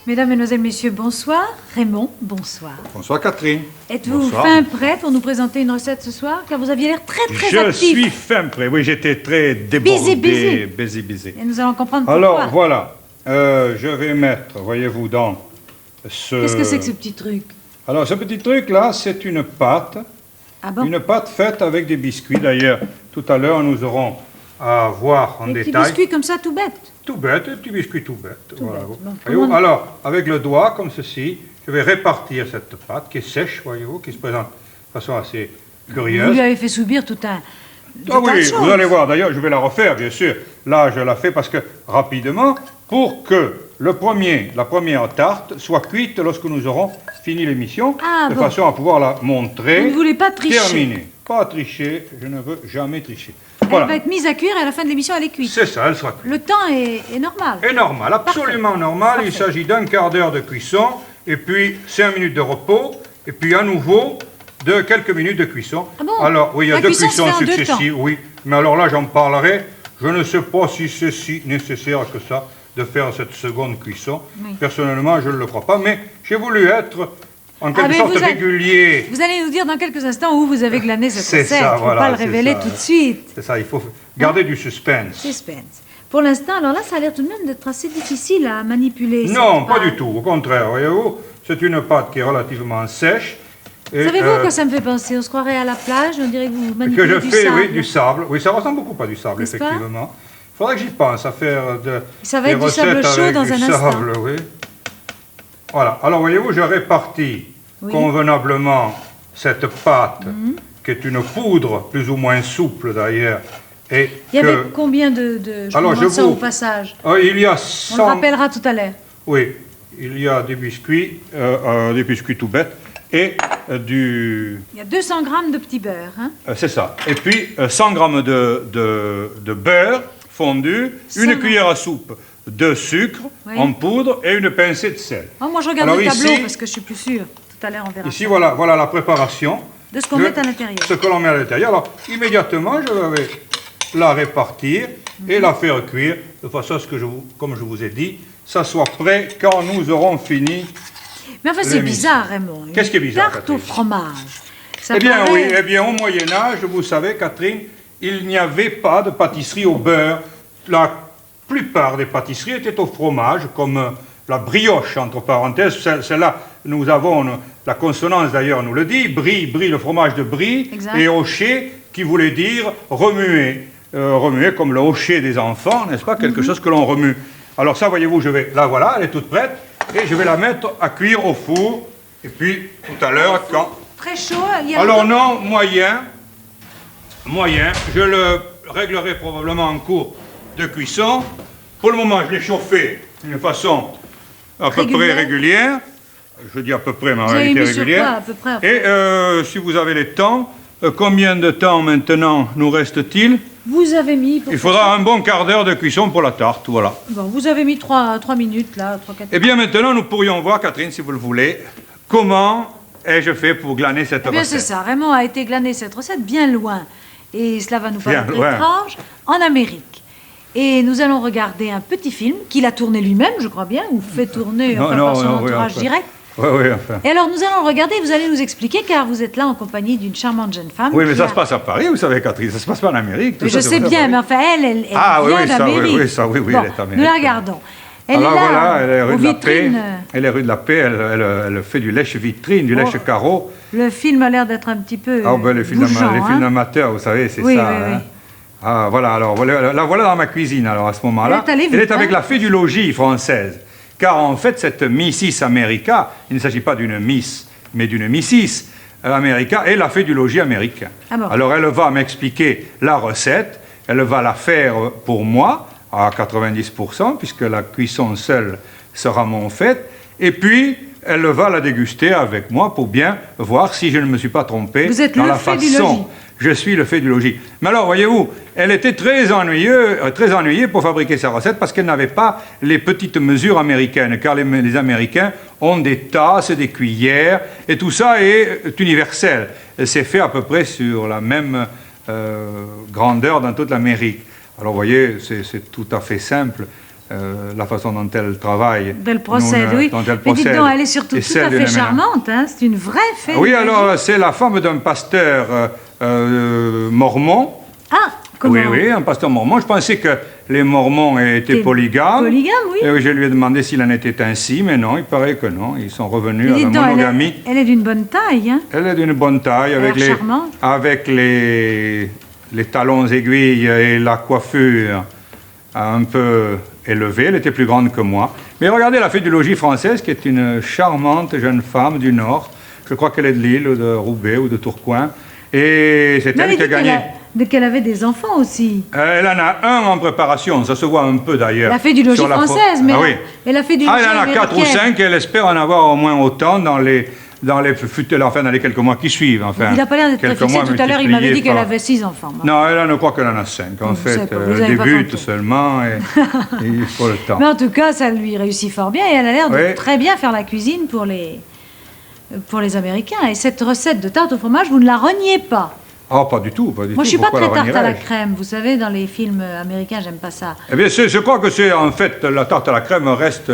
Mesdames, Mesdemoiselles, Messieurs, bonsoir. Raymond, bonsoir. Bonsoir Catherine. Êtes-vous fin prêt pour nous présenter une recette ce soir? Car vous aviez l'air très actif. Je suis fin prêt, oui, j'étais très débordé. Busy. Et nous allons comprendre pourquoi. Alors voilà, je vais mettre, voyez-vous, dans ce... Qu'est-ce que c'est que ce petit truc? Alors ce petit truc-là, c'est une pâte. Ah bon? Une pâte faite avec des biscuits. D'ailleurs, tout à l'heure, nous aurons à voir en détail. Des petits biscuits comme ça, tout bête? Tout bête, des petits biscuits tout bêtes. Voilà. Bon, Voyez-vous, alors, avec le doigt, comme ceci, je vais répartir cette pâte qui est sèche, voyez-vous, qui se présente de façon assez curieuse. Vous lui avez fait subir tout un... Ah oui, vous allez voir, d'ailleurs, je vais la refaire, bien sûr. Là, je la fais parce que, rapidement, pour que la première tarte soit cuite lorsque nous aurons fini l'émission, de façon à pouvoir la montrer. Vous ne voulez pas tricher? Terminée. Pas tricher, je ne veux jamais tricher. Voilà. Elle va être mise à cuire et à la fin de l'émission, elle est cuite. C'est ça, elle sera cuite. Le temps est normal. Est normal, absolument normal. Parfait. Il s'agit d'un quart d'heure de cuisson, et puis 5 minutes de repos, et puis à nouveau de quelques minutes de cuisson. Ah bon? Alors, oui, il y a deux cuissons successives, oui. Mais alors là, j'en parlerai. Je ne sais pas si c'est si nécessaire que ça de faire cette seconde cuisson. Oui. Personnellement, je ne le crois pas, mais j'ai voulu être en quelque sorte régulier. Vous allez nous dire dans quelques instants où vous avez glané cette recette. Ça, il ne faut pas le révéler tout de suite. C'est ça, il faut garder du suspense. Suspense. Pour l'instant, alors là, ça a l'air tout de même d'être assez difficile à manipuler. Non, pas du tout. Au contraire, voyez-vous, c'est une pâte qui est relativement sèche. Savez-vous à quoi ça me fait penser? On se croirait à la plage, on dirait que vous manipulez du sable. Que je fais, oui, du sable. Oui, ça ressemble beaucoup à du sable, effectivement. Il faudrait que j'y pense, à faire ça va être du sable chaud dans un instant. Oui. Voilà. Alors, voyez-vous, je répartis convenablement cette pâte, qui est une poudre, plus ou moins souple d'ailleurs. Il y avait combien de ça au passage? Il y a 100... On le rappellera tout à l'heure. Oui, il y a des biscuits tout bêtes, et du... Il y a 200 grammes de petit beurre. Hein? C'est ça. Et puis 100 grammes de beurre fondu, une cuillère à soupe de sucre en poudre et une pincée de sel. Oh, moi, je regarde le tableau parce que je suis plus sûre. Tout à l'heure, on verra. Ici, voilà la préparation. De ce qu'on met à l'intérieur. Ce que l'on met à l'intérieur. Alors, immédiatement, je vais la répartir et la faire cuire de façon à ce que, comme je vous ai dit, ça soit prêt quand nous aurons fini. Mais enfin, c'est bizarre, Raymond. Qu'est-ce qui est bizarre, Tarte au fromage. Eh bien, oui. Eh bien, au Moyen-Âge, vous savez, Catherine, il n'y avait pas de pâtisserie au beurre. La plupart des pâtisseries étaient au fromage, comme la brioche, entre parenthèses. Celle-là, nous avons, la consonance d'ailleurs nous le dit, brie, le fromage de brie, et hocher, qui voulait dire remuer. Remuer comme le hocher des enfants, n'est-ce pas? Quelque chose que l'on remue. Alors ça, voyez-vous, la voilà, elle est toute prête, et je vais la mettre à cuire au four, et puis tout à l'heure, quand... Très chaud, il y a... Alors non, moyen, je le réglerai probablement en cours de cuisson. Pour le moment, je l'ai chauffé d'une façon à peu près régulière. Je dis à peu près, mais en réalité régulière. À peu près. Et si vous avez le temps, combien de temps maintenant nous reste-t-il? Vous avez mis... Il faudra un bon quart d'heure de cuisson pour la tarte, voilà. Bon, vous avez mis 3 minutes, là, 3-4 minutes. Eh bien, maintenant, nous pourrions voir, Catherine, si vous le voulez, comment ai-je fait pour glaner cette recette. C'est ça, Raymond a été glaner cette recette bien loin. Et cela va nous paraître étrange, en Amérique. Et nous allons regarder un petit film qu'il a tourné lui-même, je crois bien, ou fait tourner par son entourage direct. Oui, enfin. Et alors, nous allons regarder, vous allez nous expliquer, car vous êtes là en compagnie d'une charmante jeune femme. Oui, mais ça se passe à Paris, vous savez, Catherine, ça se passe pas en Amérique. Je sais bien, mais enfin, elle vient d'Amérique. Oui, elle est américaine. Nous la regardons. Elle est là, voilà, elle est rue de la Paix. Elle est rue de la Paix, elle fait du lèche-vitrine, du lèche-carreau. Le film a l'air d'être un petit peu les films amateurs, vous savez, c'est ça. Oui. Ah, voilà, alors, la voilà dans ma cuisine, alors, à ce moment-là. Elle est avec la fée du logis française. Car en fait, cette Missis America, il ne s'agit pas d'une Miss, mais d'une Missis America, est la fée du logis américain. Ah bon. Alors elle va m'expliquer la recette, elle va la faire pour moi, à 90%, puisque la cuisson seule sera mon fait, et puis elle va la déguster avec moi pour bien voir si je ne me suis pas trompé dans la façon. Je suis le fait du logis. Mais alors, voyez-vous, elle était très ennuyée pour fabriquer sa recette parce qu'elle n'avait pas les petites mesures américaines, car les Américains ont des tasses, des cuillères, et tout ça est universel. C'est fait à peu près sur la même grandeur dans toute l'Amérique. Alors, vous voyez, c'est tout à fait simple. la façon dont elle travaille. Elle procède, oui. Dont elle mais dites procède, donc, elle est surtout tout à fait charmante, hein, c'est une vraie fée. Oui, alors c'est la femme d'un pasteur mormon. Ah, comment? Oui, oui, un pasteur mormon. Je pensais que les mormons étaient polygames. Polygames, oui. Et je lui ai demandé s'il en était ainsi, mais non, il paraît que non. Ils sont revenus à la monogamie. Elle est d'une bonne taille, hein? Elle est d'une bonne taille, avec les talons aiguilles et la coiffure un peu élevée. Elle était plus grande que moi. Mais regardez la fée du logis française, qui est une charmante jeune femme du Nord. Je crois qu'elle est de Lille, ou de Roubaix, ou de Tourcoing. Et c'est elle qui a gagné. Qu'elle avait des enfants aussi. Elle en a un en préparation, ça se voit un peu d'ailleurs. La fée du logis française, mais oui. Et la fée du logis elle en a 4 ou 5 et elle espère en avoir au moins autant dans les quelques mois qui suivent. Enfin, il n'a pas l'air d'être très fixé. Tout à l'heure, il m'avait dit qu'elle avait 6 enfants. Non, elle ne croit qu'elle en a 5. En fait, elle débute seulement et il faut le temps. Mais en tout cas, ça lui réussit fort bien et elle a l'air de très bien faire la cuisine pour les Américains. Et cette recette de tarte au fromage, vous ne la reniez pas? Ah, pas du tout, pas du tout. Moi, je ne suis pas très tarte à la crème. Vous savez, dans les films américains, j'aime pas ça. Eh bien, je crois que c'est, en fait, la tarte à la crème reste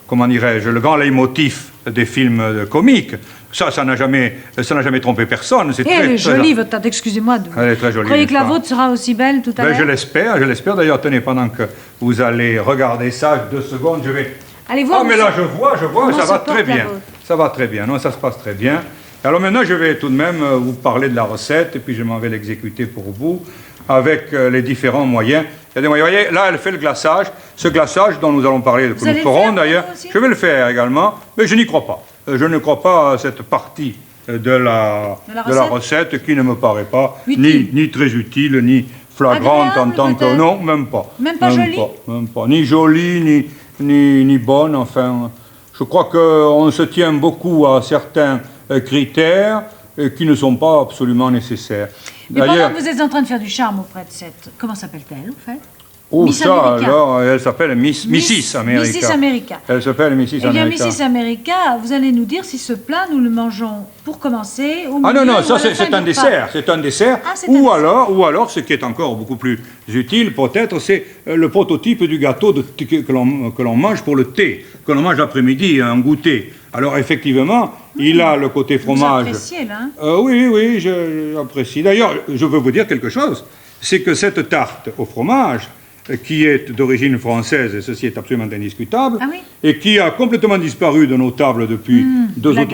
comment dirais-je, le grand leitmotiv des films comiques. Ça n'a jamais trompé personne. Elle est jolie, votre tarte, excusez-moi. Elle est très jolie. Vous croyez que la vôtre sera aussi belle tout à l'heure? Je l'espère. D'ailleurs, tenez, pendant que vous allez regarder ça, 2 secondes, je vais... Allez voir. Ah, mais là, je vois, ça va très bien. Ça va très bien, non, ça se passe très bien. Alors maintenant, je vais tout de même vous parler de la recette, et puis je m'en vais l'exécuter pour vous, avec les différents moyens. Il y a des moyens. Vous voyez, là, elle fait le glaçage. Ce glaçage dont nous allons parler, que nous ferons d'ailleurs, je vais le faire également, mais je n'y crois pas. Je ne crois pas à cette partie de la recette qui ne me paraît pas ni très utile, ni flagrante en tant que... Non, même pas. Même pas jolie? Même pas. Ni jolie, ni bonne, enfin... Je crois qu'on se tient beaucoup à certains critères qui ne sont pas absolument nécessaires. Mais pendant que vous êtes en train de faire du charme auprès de cette... Comment s'appelle-t-elle, au fait? Oh, Miss ça, alors, elle s'appelle Mrs. America. Mrs. America. Elle s'appelle Mrs. America. Eh bien, Mrs. America, vous allez nous dire si ce plat, nous le mangeons pour commencer, au milieu, Ah non, ça c'est un dessert. C'est un dessert. Ou alors, ce qui est encore beaucoup plus utile, peut-être, c'est le prototype du gâteau que l'on mange pour le thé, que l'on mange l'après-midi, un goûter. Alors, effectivement, il a le côté fromage. Vous appréciez, là? Oui, j'apprécie. D'ailleurs, je veux vous dire quelque chose. C'est que cette tarte au fromage, qui est d'origine française, et ceci est absolument indiscutable, et qui a complètement disparu de nos tables depuis 200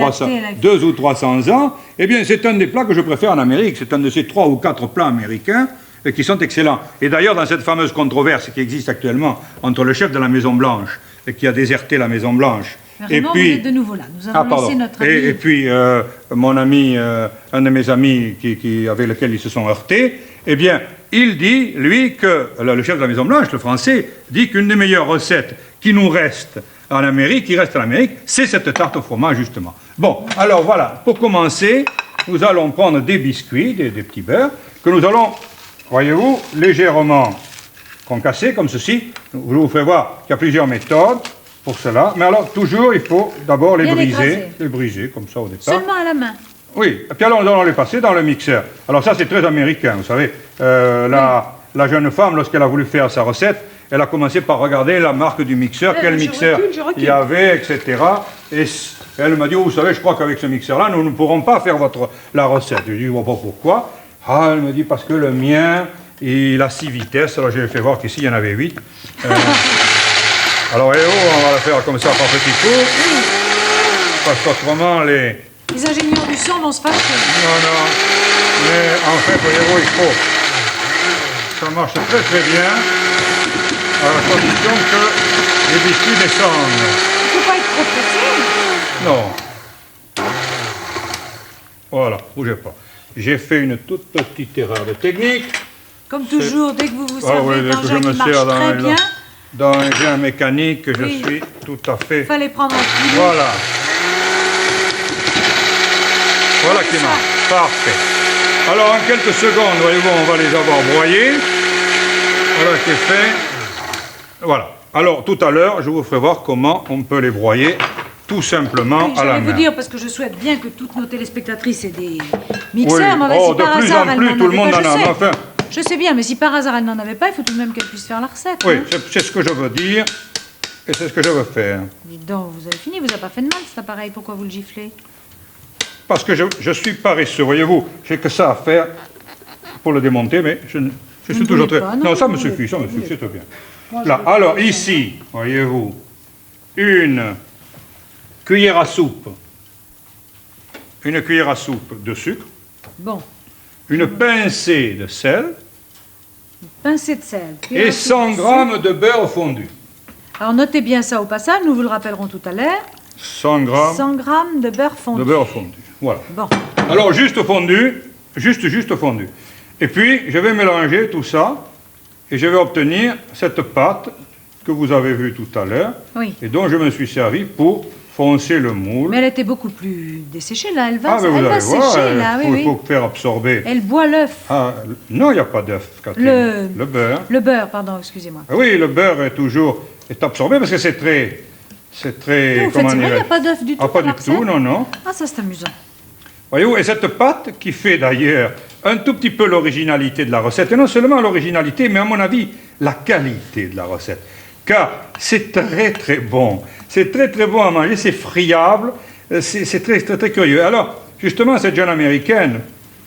ou 300 ans, eh bien, c'est un des plats que je préfère en Amérique. C'est un de ces 3 ou 4 plats américains qui sont excellents. Et d'ailleurs, dans cette fameuse controverse qui existe actuellement entre le chef de la Maison-Blanche, qui a déserté la Maison-Blanche, et puis, vous êtes de nouveau là. Nous avons laissé notre ami. Et puis, mon ami, un de mes amis avec lequel ils se sont heurtés, eh bien, il dit, lui, que le chef de la Maison-Blanche, le français, dit qu'une des meilleures recettes qui nous reste en Amérique, c'est cette tarte au fromage, justement. Bon, alors voilà, pour commencer, nous allons prendre des biscuits, des petits beurres, que nous allons, voyez-vous, légèrement concasser, comme ceci. Je vous fais voir qu'il y a plusieurs méthodes pour cela. Mais alors, toujours, il faut d'abord les briser, comme ça au départ. Seulement à la main. Oui, et puis alors nous allons les passer dans le mixeur. Alors ça, c'est très américain, vous savez. La jeune femme, lorsqu'elle a voulu faire sa recette, elle a commencé par regarder la marque du mixeur, quel mixeur il y avait, etc. Et elle m'a dit, oh, vous savez, je crois qu'avec ce mixeur-là, nous ne pourrons pas faire la recette. Je lui ai dit, bon, pourquoi? Ah, elle me dit, parce que le mien, il a 6 vitesses. Alors j'ai fait voir qu'ici, il y en avait 8. Alors, on va la faire comme ça par petits fours. Parce qu'autrement, les ingénieurs du son vont se fâcher. Non. Mais en fait, voyez-vous, il faut... Ça marche très très bien, à la condition que les biscuits descendent. Il ne faut pas être trop pressé. Non. Voilà, bougez pas. J'ai fait une toute petite erreur de technique. Comme toujours, dès que vous vous servez d'un je me sers très bien. Dans un gain mécanique, je suis tout à fait... Il fallait prendre un filet. Voilà qui marche. Parfait. Alors, en quelques secondes, voyez-vous, on va les avoir broyés. Voilà qui est fait. Voilà. Alors, tout à l'heure, je vous ferai voir comment on peut les broyer tout simplement à la main. Je vais vous dire, parce que je souhaite bien que toutes nos téléspectatrices aient des mixeurs, mais si par hasard, de plus en plus, tout le monde en a. Enfin, Je sais bien, mais si par hasard elle n'en avait pas, il faut tout de même qu'elle puisse faire la recette. Oui, hein. c'est ce que je veux dire et c'est ce que je veux faire. Dites donc, vous avez fini, vous n'avez pas fait de mal cet appareil, pourquoi vous le giflez? Parce que je suis paresseux, voyez-vous. J'ai que ça à faire pour le démonter, mais je suis toujours très... Non, ça me suffit, c'est très bien. Là, alors ici, voyez-vous, une cuillère à soupe. Une cuillère à soupe de sucre. Bon. Une pincée de sel. Une pincée de sel. Et 100 grammes de beurre fondu. Alors notez bien ça au passage, nous vous le rappellerons tout à l'heure. 100 grammes. 100 grammes de beurre fondu. De beurre fondu, voilà. Bon. Alors juste fondu, juste fondu. Et puis je vais mélanger tout ça et je vais obtenir cette pâte que vous avez vue tout à l'heure. Oui. Et dont je me suis servi pour foncer le moule. Mais elle était beaucoup plus desséchée là, elle va, vous allez voir, sécher là, il faut faire absorber. Elle boit l'œuf. Ah, non, il n'y a pas d'œuf, Catherine. Le beurre. Le beurre, pardon, excusez-moi. Ah oui, le beurre est absorbé parce que c'est très, non, comment dire. Il n'y a pas d'œuf du tout. Ah, pas du tout, non. Ah, ça c'est amusant. Voyez-vous, et cette pâte qui fait d'ailleurs un tout petit peu l'originalité de la recette, et non seulement l'originalité, mais à mon avis, la qualité de la recette. Car c'est très bon. C'est très bon à manger, c'est friable, c'est très curieux. Alors, justement, cette jeune américaine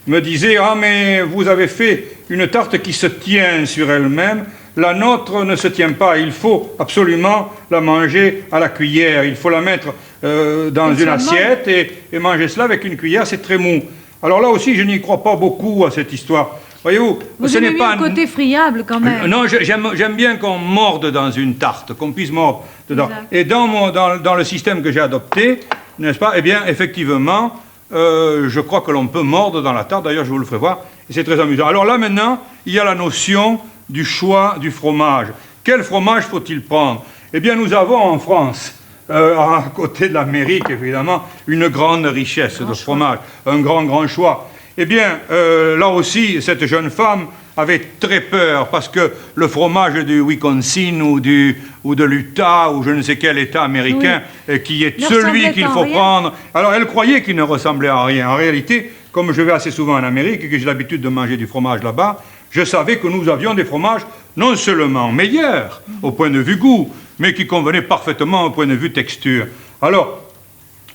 me disait « Ah, mais vous avez fait une tarte qui se tient sur elle-même. La nôtre ne se tient pas. Il faut absolument la manger à la cuillère. Il faut la mettre dans une assiette et manger cela avec une cuillère. C'est très mou. » Alors là aussi, je n'y crois pas beaucoup à cette histoire. Voyez-vous, ce n'est pas un côté friable quand même. Non, j'aime bien qu'on morde dans une tarte, qu'on puisse mordre dedans. Exact. Et dans le système que j'ai adopté, n'est-ce pas, eh bien, effectivement, je crois que l'on peut mordre dans la tarte. D'ailleurs, je vous le ferai voir. Et c'est très amusant. Alors là, maintenant, il y a la notion du choix du fromage. Quel fromage faut-il prendre? Eh bien, nous avons en France, à côté de l'Amérique, évidemment, une grande richesse de fromage, un grand choix. Eh bien, là aussi, cette jeune femme avait très peur parce que le fromage du Wisconsin ou de l'Utah ou je ne sais quel État américain qui est celui qu'il faut prendre. Alors, elle croyait qu'il ne ressemblait à rien. En réalité, comme je vais assez souvent en Amérique et que j'ai l'habitude de manger du fromage là-bas, je savais que nous avions des fromages non seulement meilleurs au point de vue goût, mais qui convenaient parfaitement au point de vue texture. Alors,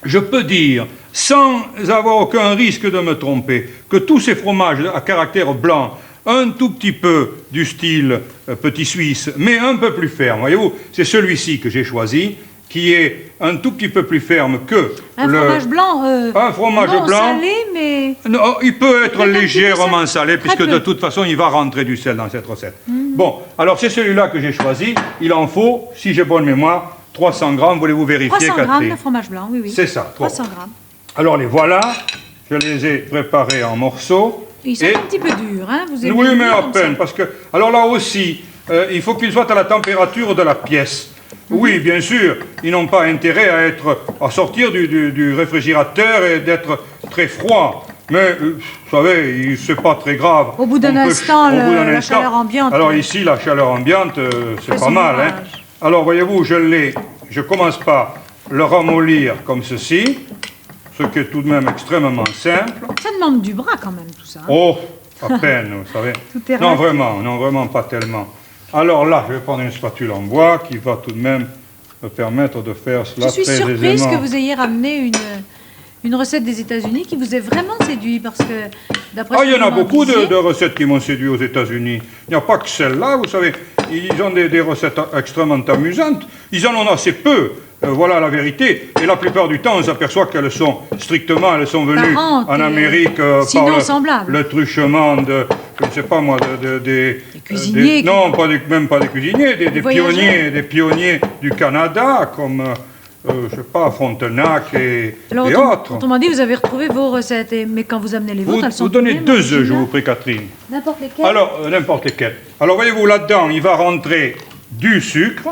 je peux dire, sans avoir aucun risque de me tromper, que tous ces fromages à caractère blanc, un tout petit peu du style petit suisse, mais un peu plus ferme, voyez-vous, c'est celui-ci que j'ai choisi, qui est un tout petit peu plus ferme que fromage blanc. Un fromage blanc. Salé, mais. Non, il peut être légèrement salé, puisque de toute façon, il va rentrer du sel dans cette recette. Bon, alors c'est celui-là que j'ai choisi. Il en faut, si j'ai bonne mémoire, 300 grammes. Voulez-vous vérifier, 300 Catherine? grammes de fromage blanc, oui. C'est ça. 300 grammes. Alors les voilà. Je les ai préparés en morceaux. Ils sont un petit peu durs, hein? Vous avez oui, mais à peine, parce que... Alors là aussi, il faut qu'ils soient à la température de la pièce. Oui, bien sûr, ils n'ont pas intérêt à sortir du réfrigérateur et d'être très froids. Mais, vous savez, c'est pas très grave. Au bout d'un instant, la chaleur ambiante. Alors ici, la chaleur ambiante, c'est pas mal. Hein. Alors, voyez-vous, je commence par le ramollir comme ceci, ce qui est tout de même extrêmement simple. Ça demande du bras quand même, tout ça. Hein. Oh, à peine, vous savez. Non, vraiment pas tellement. Alors là, je vais prendre une spatule en bois qui va tout de même me permettre de faire cela très aisément. Je suis surprise que vous ayez ramené une recette des États-Unis qui vous ait vraiment séduit, parce que d'après il y en a beaucoup de recettes qui m'ont séduit aux États-Unis. Il n'y a pas que celle-là, vous savez. Ils ont des recettes extrêmement amusantes. Ils en ont assez peu. Voilà la vérité. Et la plupart du temps, on s'aperçoit qu'elles sont elles sont venues en Amérique par le truchement de, je ne sais pas moi, des cuisiniers. Non, même pas des cuisiniers, des pionniers du Canada, comme, je ne sais pas, Frontenac et autres. Autrement dit, vous avez retrouvé vos recettes, mais quand vous amenez les vôtres, elles sont... Vous donnez 2 œufs, je vous prie, Catherine. N'importe lesquels? Alors, n'importe lesquels. Alors, voyez-vous, là-dedans, il va rentrer du sucre.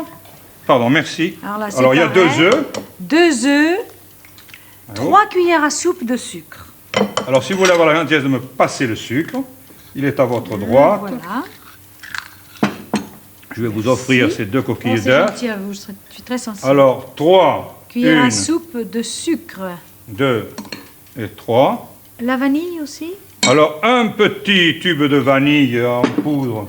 Pardon, merci. Alors il y a 2 œufs. 2 œufs, 3 cuillères à soupe de sucre. Alors, si vous voulez avoir la gentillesse de me passer le sucre, il est à votre droite. Voilà. Je vais vous offrir ces 2 coquilles d'œufs. C'est gentil à vous, je suis très sensible. Alors, 3 cuillères à soupe de sucre. 2 et 3. La vanille aussi? Alors, un petit tube de vanille en poudre.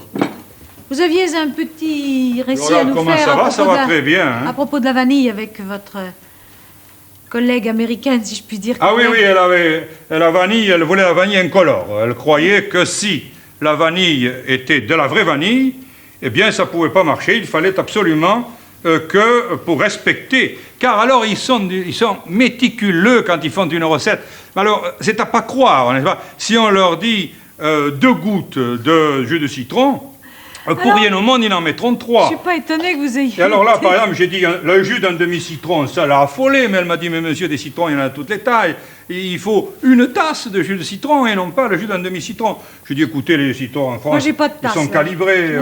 Vous aviez un petit récit à nous comment faire. Ça va, ça va très bien. À propos de la vanille avec votre collègue américaine, si je puis dire. Ah oui, elle voulait la vanille incolore. Elle croyait que si la vanille était de la vraie vanille, eh bien, ça ne pouvait pas marcher. Il fallait absolument que pour respecter. Car alors, ils sont méticuleux quand ils font une recette. Alors, c'est à pas croire, n'est-ce pas? Si on leur dit 2 gouttes de jus de citron, pour rien au monde, ils en mettront 3. Je ne suis pas étonné que vous ayez... Et alors là, par exemple, j'ai dit, le jus d'un demi-citron, ça l'a affolé, mais elle m'a dit, mais monsieur, des citrons, il y en a de toutes les tailles. Il faut une tasse de jus de citron et non pas le jus d'un demi-citron. J'ai dit, écoutez, les citrons en France, moi, j'ai pas de tasse, ils sont calibrés.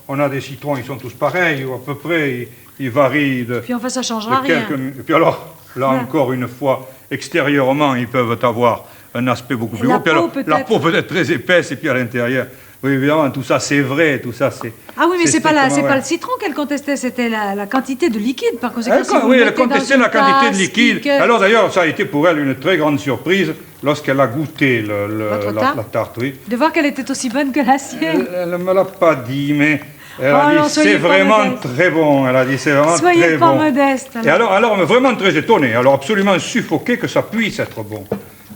On a des citrons, ils sont tous pareils, ou à peu près, ils varient de... Puis enfin, ça ne changera rien. Et puis alors, là encore une fois, extérieurement, ils peuvent avoir un aspect beaucoup plus gros. La peau peut être très épaisse, et puis à l'intérieur... Oui, évidemment, tout ça c'est vrai, tout ça c'est... Ah oui, mais c'est pas le citron qu'elle contestait, c'était la quantité de liquide, par conséquent. Oui, elle contestait la quantité de liquide. Alors d'ailleurs, ça a été pour elle une très grande surprise lorsqu'elle a goûté la tarte, oui. De voir qu'elle était aussi bonne que la sienne. Elle ne me l'a pas dit, mais... Elle a dit, c'est vraiment très bon. Elle a dit, c'est vraiment très bon. Soyez pas modeste. Et alors, vraiment très étonné. Alors, absolument suffoqué que ça puisse être bon.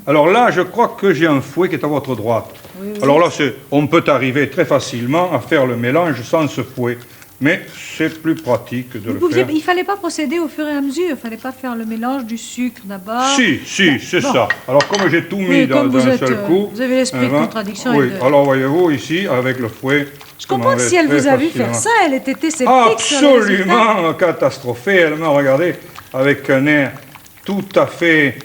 Alors là, je crois que j'ai un fouet qui est à votre droite. Oui, alors là, on peut arriver très facilement à faire le mélange sans ce fouet. Mais c'est plus pratique de le faire. Il ne fallait pas procéder au fur et à mesure. Il ne fallait pas faire le mélange du sucre d'abord. Si, c'est ça. Alors, comme j'ai tout mis d'un seul coup... Vous avez l'esprit de contradiction. Oui, alors voyez-vous, ici, avec le fouet... Je comprends que si elle vous a vu faire ça, elle était sceptique. Absolument catastrophée. Elle m'a regardé avec un air tout à fait...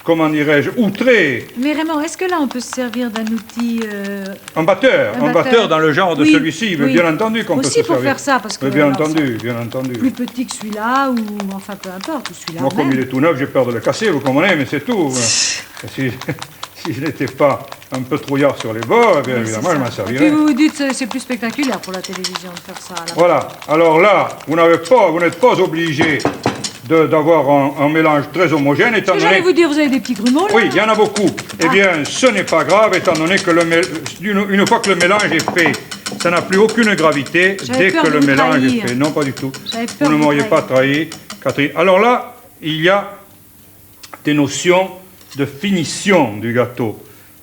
comment dirais-je, outré. Mais Raymond, est-ce que là, on peut se servir d'un outil... Un batteur dans le genre de celui-ci, mais bien entendu qu'on peut se servir. Aussi pour faire ça, parce que... Bien entendu. Plus petit que celui-là, ou enfin, peu importe, ou celui-là. Moi, comme il est tout neuf, j'ai peur de le casser, vous comprenez, mais c'est tout. Si je n'étais pas un peu trouillard sur les bords, bien évidemment, je m'en servirais. Et puis vous vous dites, c'est plus spectaculaire pour la télévision de faire ça. Voilà. Alors là, vous n'êtes pas obligé d'avoir un mélange très homogène, étant donné... J'allais vous dire, vous avez des petits grumeaux, là? Oui, il y en a beaucoup. Eh bien, ce n'est pas grave, étant donné que une fois que le mélange est fait, ça n'a plus aucune gravité dès que le mélange est fait. Non, pas du tout. Vous ne m'auriez pas trahi, Catherine. Alors là, il y a des notions de finition du gâteau.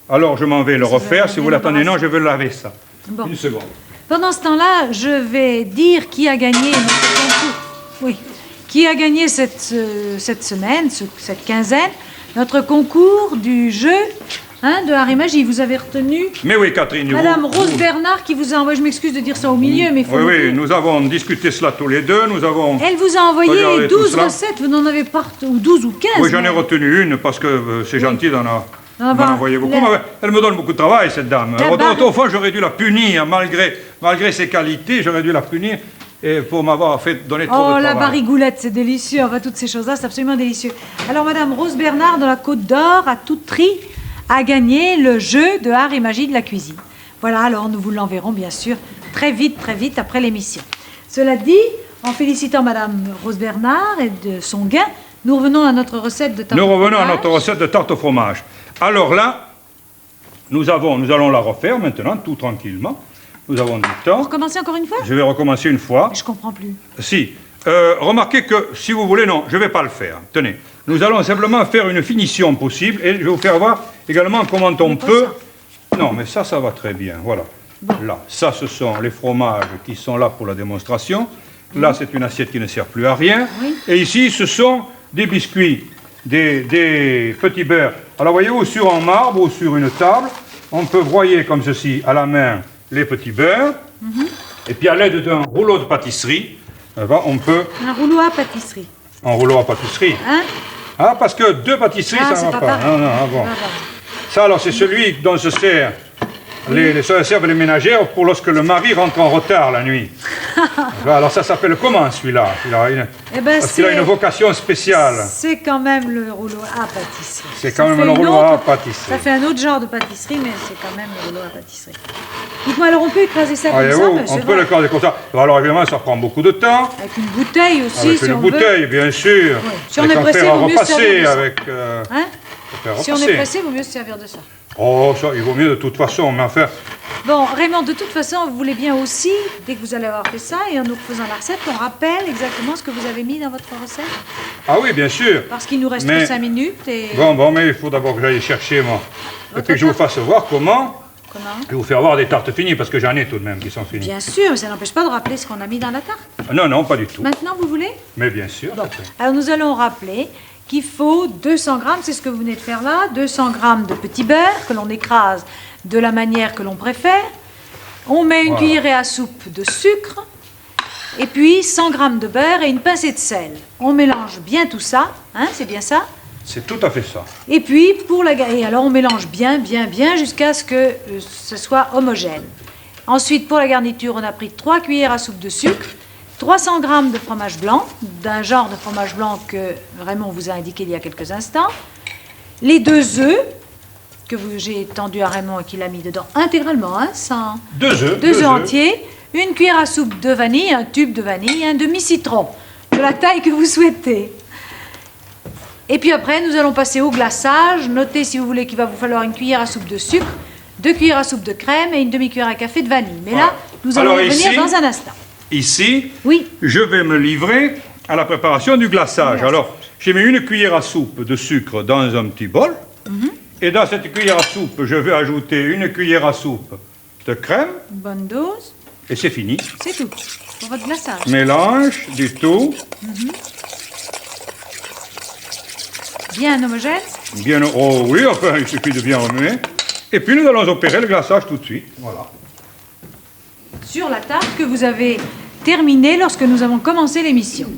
Alors, je m'en vais le refaire. Si vous l'attendez, non, je vais laver ça. Bon. Une seconde. Pendant ce temps-là, je vais dire qui a gagné notre concours. Oui. Qui a gagné cette semaine, cette quinzaine, notre concours du jeu de Harry Magie. Vous avez retenu... Mais oui, Catherine. Madame Rose Bernard qui vous a envoyé, je m'excuse de dire ça au milieu, mais... Oui, nous avons discuté cela tous les deux, Elle vous a envoyé 12 recettes, vous n'en avez pas... ou 12 ou 15. Oui, j'en ai retenu une, parce que c'est gentil d'en envoyer beaucoup. Elle me donne beaucoup de travail, cette dame. Au fond, j'aurais dû la punir, malgré ses qualités, j'aurais dû la punir. Et pour m'avoir fait donner trop de travail. Oh, la barigoulette, c'est délicieux. Enfin, toutes ces choses-là, c'est absolument délicieux. Alors, Madame Rose Bernard, de la Côte d'Or, à Toutry, a gagné le jeu de art et magie de la cuisine. Voilà, alors nous vous l'enverrons, bien sûr, très vite, après l'émission. Cela dit, en félicitant Madame Rose Bernard et de son gain, nous revenons à notre recette de tarte au fromage. Nous revenons à notre recette de tarte au fromage. Alors là, nous allons la refaire maintenant, tout tranquillement. Nous avons du temps. Vous recommencez encore une fois? Je vais recommencer une fois. Je ne comprends plus. Si. Remarquez que, si vous voulez, non, je ne vais pas le faire. Tenez, nous allons simplement faire une finition possible et je vais vous faire voir également comment on peut... Non, mais ça va très bien, voilà. Bon. Là, ça, ce sont les fromages qui sont là pour la démonstration. Là, c'est une assiette qui ne sert plus à rien. Oui. Et ici, ce sont des biscuits, des petits beurres. Alors, voyez-vous, sur un marbre ou sur une table, on peut broyer comme ceci à la main les petits beurres, et puis à l'aide d'un rouleau de pâtisserie, on peut... Un rouleau à pâtisserie. Un rouleau à pâtisserie. Hein? Ah, parce que 2 pâtisseries, ça ne va pas. Non, bon. Ça, alors, c'est celui dont se servent les ménagères pour lorsque le mari rentre en retard la nuit. Alors, ça s'appelle comment, celui-là? Parce qu'il a une vocation spéciale. C'est quand même le rouleau à pâtisserie. C'est quand même le rouleau à pâtisserie. Ça fait un autre genre de pâtisserie, mais c'est quand même le rouleau à pâtisserie. Dites-moi, alors on peut écraser ça comme ça? On peut l'écraser comme ça. Alors, évidemment, ça prend beaucoup de temps. Avec une bouteille aussi, avec une bouteille, bien sûr. Oui. Si on est pressé, il vaut mieux se servir de ça. Avec, si on est pressé, il vaut mieux se servir de ça. Oh, ça, il vaut mieux de toute façon, mais enfin... Bon, Raymond, de toute façon, vous voulez bien aussi, dès que vous allez avoir fait ça, et en nous faisant la recette, qu'on rappelle exactement ce que vous avez mis dans votre recette? Ah oui, bien sûr. Parce qu'il nous reste que 5 minutes et... Bon, mais il faut d'abord que j'aille chercher, moi. Et puis que je vous fasse voir comment... Comment? Je vais vous faire voir des tartes finies, parce que j'en ai tout de même qui sont finies. Bien sûr, mais ça n'empêche pas de rappeler ce qu'on a mis dans la tarte. Non, non, pas du tout. Maintenant, vous voulez? Mais bien sûr. Bon. Alors, nous allons rappeler qu'il faut 200 grammes, c'est ce que vous venez de faire là, 200 grammes de petit beurre que l'on écrase de la manière que l'on préfère. On met une cuillerée à soupe de sucre et puis 100 grammes de beurre et une pincée de sel. On mélange bien tout ça, hein, c'est bien ça? C'est tout à fait ça. Et puis, et alors on mélange bien jusqu'à ce que ce soit homogène. Ensuite, pour la garniture, on a pris 3 cuillères à soupe de sucre, 300 grammes de fromage blanc, d'un genre de fromage blanc que Raymond vous a indiqué il y a quelques instants, les 2 œufs que j'ai tendu à Raymond et qu'il a mis dedans intégralement, hein, sans... 2 œufs. 2 œufs entiers, une cuillère à soupe de vanille, un tube de vanille, un demi-citron, de la taille que vous souhaitez. Et puis après, nous allons passer au glaçage. Notez, si vous voulez, qu'il va vous falloir une cuillère à soupe de sucre, 2 cuillères à soupe de crème et une demi-cuillère à café de vanille. Mais là, nous allons y revenir dans un instant. Ici, oui, je vais me livrer à la préparation du glaçage. Alors, j'ai mis une cuillère à soupe de sucre dans un petit bol. Et dans cette cuillère à soupe, je vais ajouter une cuillère à soupe de crème. Une bonne dose. Et c'est fini. C'est tout pour votre glaçage. Mélange du tout. Bien homogène? Bien, oh oui, enfin, il suffit de bien remuer. Et puis nous allons opérer le glaçage tout de suite. Voilà. Sur la tarte que vous avez terminée lorsque nous avons commencé l'émission.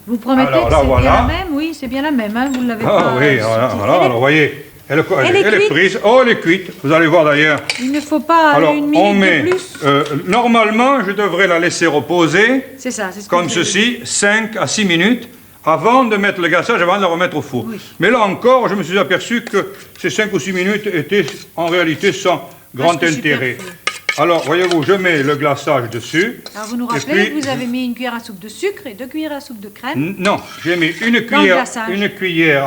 Vous promettez que c'est bien la même? Oui, c'est bien la même, hein, vous ne l'avez pas... Ah oui, voilà, alors voyez, elle est prise. Oh, elle est cuite, vous allez voir d'ailleurs. Il ne faut pas une minute de plus. Normalement, je devrais la laisser reposer. C'est ça, c'est ce que comme ceci, 5 à 6 minutes. Avant de mettre le glaçage, avant de la remettre au four. Oui. Mais là encore, je me suis aperçu que ces 5 ou 6 minutes étaient en réalité sans grand intérêt. Alors, voyez-vous, je mets le glaçage dessus. Alors, vous nous rappelez que vous avez mis une cuillère à soupe de sucre et 2 cuillères à soupe de crème? Non, j'ai mis une cuillère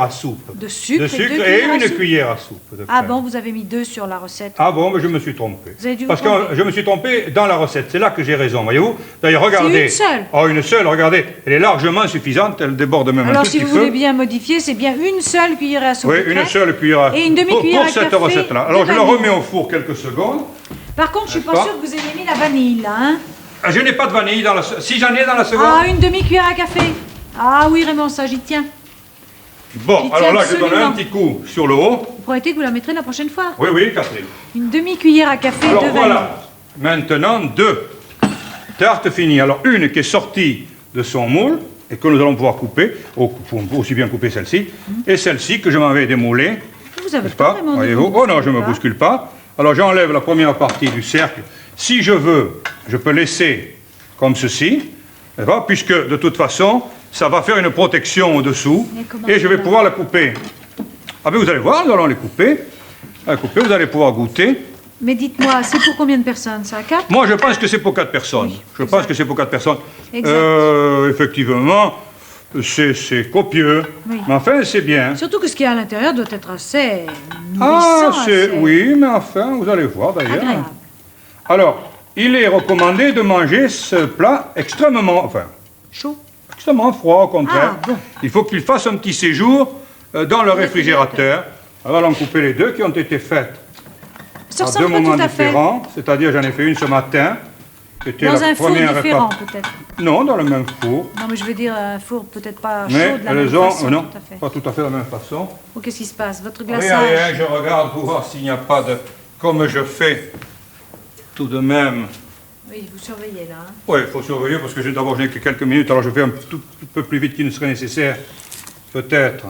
à soupe de sucre et une cuillère à soupe de crème. Ah bon, vous avez mis 2 sur la recette? Ah bon, mais je me suis trompé. Vous avez dû Parce que je me suis trompé dans la recette. C'est là que j'ai raison, voyez-vous. D'ailleurs, regardez. C'est une seule. Oh, une seule, regardez. Elle est largement suffisante, elle déborde même un tout petit peu. Alors, si vous voulez bien modifier, c'est bien une seule cuillère à soupe de crème. Oui, une seule cuillère à soupe. Et une demi-cuillère à café. Pour cette recette-là. Alors, je la remets au four quelques secondes. Par contre, je ne suis pas sûre que vous ayez mis la vanille, là, hein? Je n'ai pas de vanille dans la... Si j'en ai dans la seconde... Ah, une demi-cuillère à café. Ah oui, Raymond, ça, j'y tiens. Bon, alors là, je donne un petit coup sur le haut. Vous promettez que vous la mettrez la prochaine fois? Oui, oui, Catherine. Une demi-cuillère à café de vanille. Voilà. Maintenant, 2 tartes finies. Alors, une qui est sortie de son moule et que nous allons pouvoir couper, aussi bien couper celle-ci, et celle-ci que je m'en vais démouler. Vous avez pas vraiment... Voyez-vous? Oh non, je ne me bouscule pas. Alors j'enlève la première partie du cercle. Si je veux, je peux laisser comme ceci, puisque de toute façon, ça va faire une protection au-dessous, et je vais pouvoir la couper. Ah ben vous allez voir, nous allons les couper. Vous allez pouvoir goûter. Mais dites-moi, c'est pour combien de personnes, ça? 4? Moi, je pense que c'est pour 4 personnes. Oui, je pense que c'est pour 4 personnes. Exact. Effectivement, c'est copieux, oui. Mais enfin, c'est bien. Surtout que ce qu'il y a à l'intérieur doit être assez nourrissant. Oui, mais enfin, vous allez voir d'ailleurs. Alors, il est recommandé de manger ce plat extrêmement, chaud, extrêmement froid, au contraire. Ah, bon. Il faut qu'il fasse un petit séjour dans le réfrigérateur. Alors, allons couper les 2 qui ont été faites à 2 moments différents. C'est-à-dire, j'en ai fait une ce matin. Dans un four différent, peut-être? Non, dans le même four. Non, mais je veux dire un four peut-être pas chaud mais de la même façon. Non, pas tout à fait de la même façon. Oh, qu'est-ce qui se passe? Votre glaçage? Rien, je regarde pour voir s'il n'y a pas de... Comme je fais tout de même... Oui, vous surveillez là. Hein? Oui, il faut surveiller parce que d'abord je n'ai que quelques minutes, alors je fais un tout peu plus vite qu'il ne serait nécessaire, peut-être.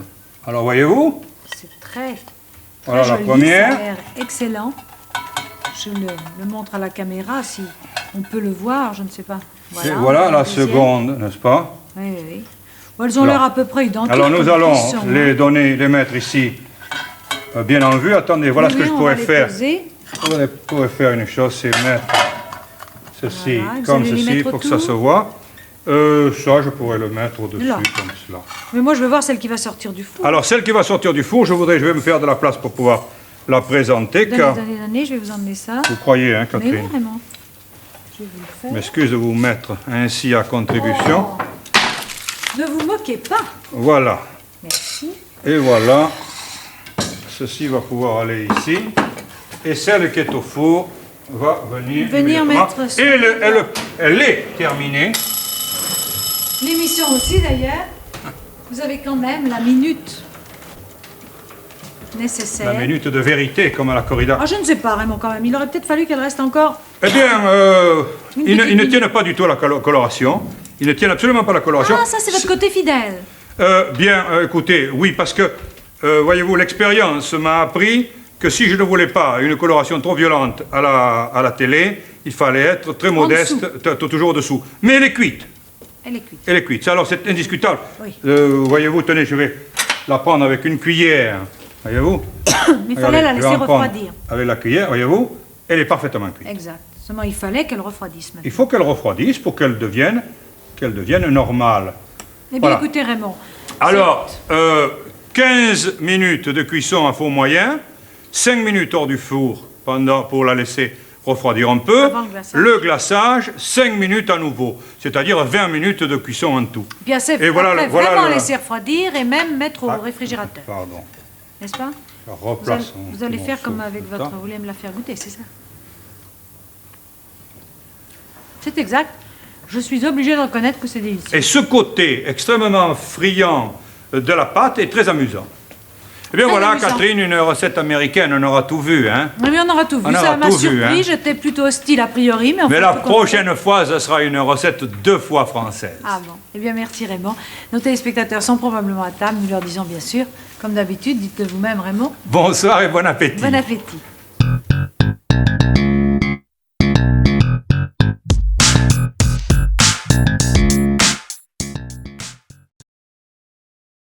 Alors voyez-vous? C'est très voilà joli, la première. Ça a l'air excellent. Je le montre à la caméra, si on peut le voir, je ne sais pas. Voilà la seconde, n'est-ce pas? Oui, oui. Bon, elles ont l'air à peu près identiques. Alors nous allons les mettre ici, bien en vue. Attendez, voilà ce que je pourrais faire. Je pourrais faire une chose, c'est mettre ceci comme ceci pour que ça se voit. Ça, je pourrais le mettre au-dessus, comme cela. Mais moi, je veux voir celle qui va sortir du four. Alors, celle qui va sortir du four, je vais me faire de la place pour pouvoir la présenter. Donnez, je vais vous emmener ça. Vous croyez, hein, Catherine? Mais vraiment. Je vais vous le faire. M'excuse de vous mettre ainsi à contribution. Oh. Ne vous moquez pas. Voilà. Merci. Et voilà. Ceci va pouvoir aller ici. Et celle qui est au four va venir mettre... Et elle est terminée. L'émission aussi, d'ailleurs. Vous avez quand même la minute nécessaire. La minute de vérité, comme à la corrida. Ah, je ne sais pas, Raymond, quand même. Il aurait peut-être fallu qu'elle reste encore... Eh bien, ils ne tiennent pas du tout à la coloration. Ils ne tiennent absolument pas à la coloration. Ah, ça, c'est votre côté fidèle. Écoutez, oui, parce que, voyez-vous, l'expérience m'a appris que si je ne voulais pas une coloration trop violente à la télé, il fallait être très modeste, toujours au-dessous. Mais elle est cuite. Elle est cuite. Elle est cuite. Alors, c'est indiscutable. Oui. Voyez-vous, tenez, je vais la prendre avec une cuillère. Voyez-vous? Mais il fallait la laisser refroidir. Avec la cuillère, voyez-vous, elle est parfaitement cuite. Exact. Seulement, il fallait qu'elle refroidisse maintenant. Il faut qu'elle refroidisse pour qu'elle devienne normale. Eh bien, écoutez, Raymond. Alors, 15 minutes de cuisson à four moyen, 5 minutes hors du four pour la laisser refroidir un peu. Le glaçage, 5 minutes à nouveau, c'est-à-dire 20 minutes de cuisson en tout. Bien, c'est vraiment laisser refroidir et même mettre au réfrigérateur. Pardon. N'est-ce pas? Vous allez faire comme avec votre... Vous voulez me la faire goûter, c'est ça? C'est exact. Je suis obligée de reconnaître que c'est délicieux. Et ce côté extrêmement friand de la pâte est très amusant. Eh bien voilà, Catherine, une recette américaine, on aura tout vu, hein? Oui, on aura tout vu. Ça m'a surpris, j'étais plutôt hostile a priori, mais... Mais la prochaine fois, ce sera une recette 2 fois française. Ah bon. Eh bien, merci Raymond. Nos téléspectateurs sont probablement à table, nous leur disons bien sûr, comme d'habitude, dites-le vous-même Raymond. Bonsoir et bon appétit. Bon appétit.